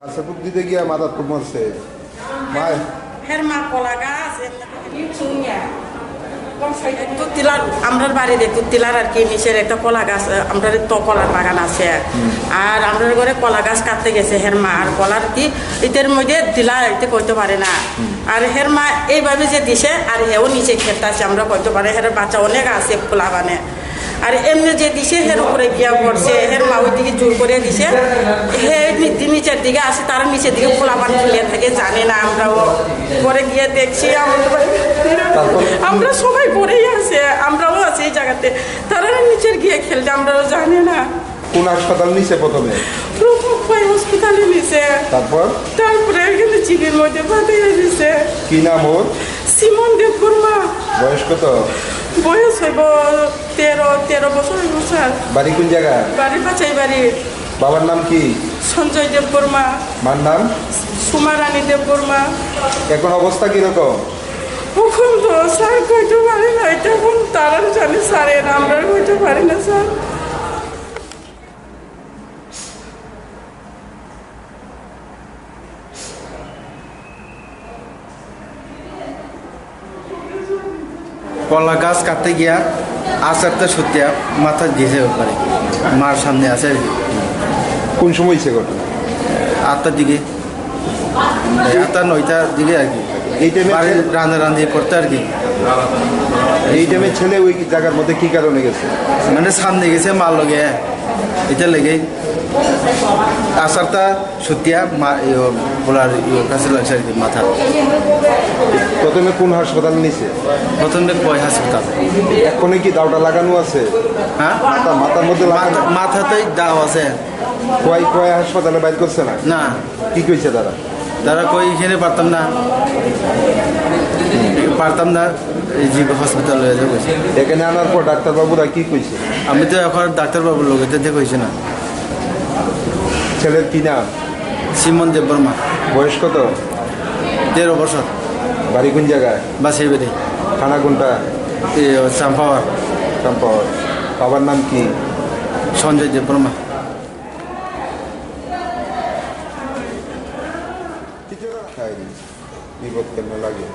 আচ্ছা খুব দিতে গিয়া মাথার খুব মরছে ভাই হের মা কলা গাছ তুতিলার আমরার বাড়িতে তুতিলার আর কি নিচের একটা কলা গাছ আমরা তো কলার বাগান আছে আর আমরা ঘরে কলা গাছ কাটতে গেছে হের মা আর কলার কি এটার মধ্যে দিলা এতে করতে পারে না আর হের মা এইভাবে যে দিছে আর হেও নিচে খেতে আছে আমরা করতে পারে হের বাচ্চা অনেক আছে খোলা বানে আর এমনি যে দিছে হের উপরে গিয়া পড়ছে হের মা ওই দিকে জোর করে দিছে হে নিচের দিকে আসে তারা নিচের দিকে খোলাবান ফুলিয়ে থাকে জানে না আমরাও পরে গিয়ে দেখছি আমরা সবাই পরেই আছে আমরাও আছি এই জায়গাতে তারা নিচের গিয়ে খেলছে আমরাও জানি না কোন হাসপাতাল নিছে প্রথমে হসপিটালে নিছে তারপরে এখানে চিবির মধ্যে পাঠিয়ে দিছে কি নাম ওর সিমন দেববর্মা বয়স কত বয়স হইব 13 বছর হইব স্যার বাড়ি কোন জায়গা বাড়ি পাচাই বাড়ি বাবার নাম কি সঞ্জয় দেববর্মা মার নাম সুমারানী দেববর্মা এখন অবস্থা কিরকম এখন তো স্যার কইতে পারি না এটা এখন তারা জানে স্যার আমরা কইতে পারি না স্যার কলা গাছ কাটতে গিয়া আচারটা সত্যি মাথা দিয়েছে ওখানে মার সামনে আছে আর কি কোন সময় হয়েছে ঘটনা 8টার দিকে 8টা 9টার দিকে আর কি এই টাইমে রান্না করতে আর কি এই টাইমে ছেলে ওই জায়গার মধ্যে কি কারণে গেছে মানে সামনে গেছে মার লগে এটা লেগে আচারটা সত্যিয়া বলার কাছে লাগছে আর কি মাথা প্রথমে কোন হাসপাতাল নিছে প্রথমে কয় হাসপাতাল এখনই কি দাওটা লাগানো আছে হ্যাঁ মাথার মধ্যে লাগানো মাথাতেই দাও আছে কয় হাসপাতালে বাইর করছে না না কি কইছে তারা কই এখানে পারতাম না এই যে হসপিটাল হয়ে যাবে এখানে আনার পর ডাক্তারবাবুরা কি কইছে আমি তো এখন ডাক্তারবাবুর লোক এতে কইছে না ছেলের কি নাম সিমন দেববর্মা বয়স কত 13 বছর বাড়ি কোন জায়গায় বাসের বেড়ে থানা কোনটা চাম্পাওয়ার চম্পাওয়ার বাবার নাম কি সঞ্জয় দেববর্মা বিপদ কেন লাগে